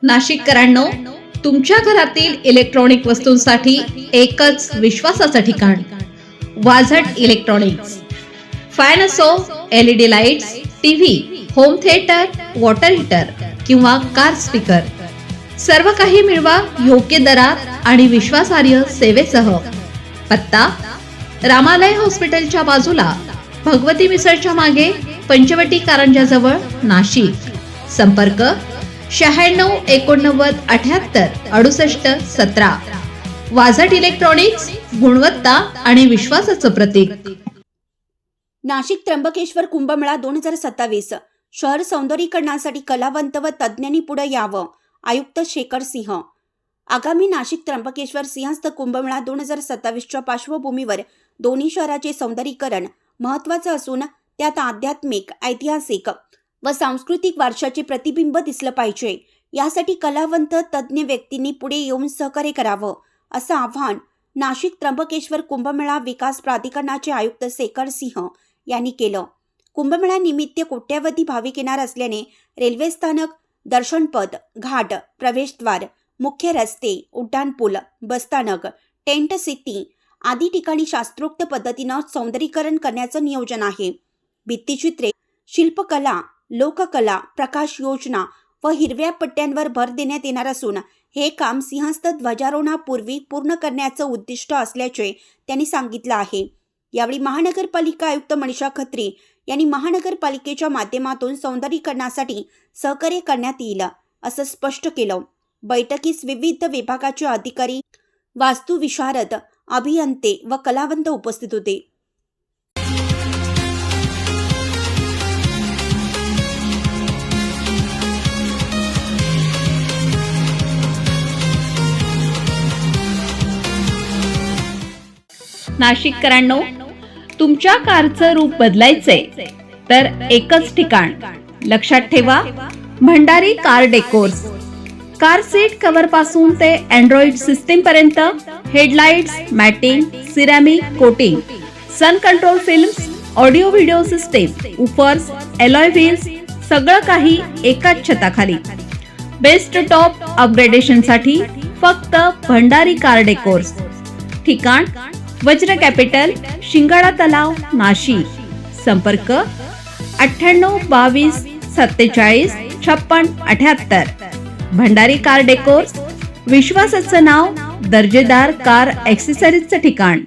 नाशिककरांनो, तुमच्या घरातील इलेक्ट्रॉनिक वस्तूंसाठी एकच विश्वासाचं ठिकाण, वाझट इलेक्ट्रॉनिक्स. फॅन असो, LED lights, TV, home theatre, water heater किंवा कार स्पीकर, सर्व काही मिळवा योग्य दरात आणि विश्वासार्ह सेवेसह. पत्ता: रामालय हॉस्पिटलच्या बाजूला, भगवती मिसळच्या मागे, पंचवटी कारंजाजवळ, नाशिक. संपर्क: 96 89 78 68 17. वाझट इलेक्ट्रॉनिक्स, गुणवत्ता आणि विश्वासाचं प्रतीक. नाशिक त्र्यंबकेश्वर कुंभमेळा 2027 शहर सौंदर्यीकरणासाठी कलावंत व तज्ज्ञांनी पुढे यावं. आयुक्त शेखर सिंह. आगामी नाशिक त्र्यंबकेश्वर सिंहस्थ कुंभमेळा 2027च्या पार्श्वभूमीवर दोन्ही शहराचे सौंदर्यीकरण महत्त्वाचं असून त्यात आध्यात्मिक, ऐतिहासिक व सांस्कृतिक वारशाचे प्रतिबिंब दिसलं पाहिजे. यासाठी कलावंत तज्ज्ञ व्यक्तींनी पुढे येऊन सहकार्य करावं, असं आवाहन नाशिक त्र्यंबकेश्वर कुंभमेळा विकास प्राधिकरणाचे आयुक्त शेखर सिंह यांनी केलं. कुंभमेळ्यानिमित्त कोट्यवधी भाविक येणार असल्याने रेल्वे स्थानक, दर्शनपथ, घाट, प्रवेशद्वार, मुख्य रस्ते, उड्डाणपूल, बसस्थानक, टेंट सिटी आदी ठिकाणी शास्त्रोक्त पद्धतीनं सौंदर्यीकरण करण्याचं नियोजन आहे. भित्तिचित्रे, शिल्पकला, लोककला, प्रकाश योजना व हिरव्या पट्ट्यांवर भर देण्यात येणार असून हे काम सिंहस्थ ध्वजारोहणापूर्वी पूर्ण करण्याचं उद्दिष्ट असल्याचे त्यांनी सांगितलं आहे. यावेळी महानगरपालिका आयुक्त मनीषा खत्री यांनी महानगरपालिकेच्या माध्यमातून सौंदर्यीकरणासाठी सहकार्य करण्यात येईल असं स्पष्ट केलं. बैठकीस विविध विभागाचे अधिकारी, वास्तुविशारद, अभियंते व कलावंत उपस्थित होते. नाशिककरांनो, तुमच्या कारचं रूप बदलायचंय तर एकच ठिकाण. लक्षात ठेवा, Bhandari car decors. Car seat cover पासून ते अँड्रॉइड सिस्टीम पर्यंत, headlights, matting, ceramic coating, sun control films, audio video system, woofers, alloy wheels, सगळं काही एकाच छताखाली. बेस्ट टॉप अपग्रेडेशन साठी फक्त भंडारी कार डेकोर्स. ठिकाण: वज्र कॅपिटल, शिंगाडा तलाव, नाशिक. संपर्क: 98 22 47 56 78. भंडारी कार डेकोर्स, विश्वासाचं नाव, दर्जेदार कार ॲक्सेसरीजचं ठिकाण.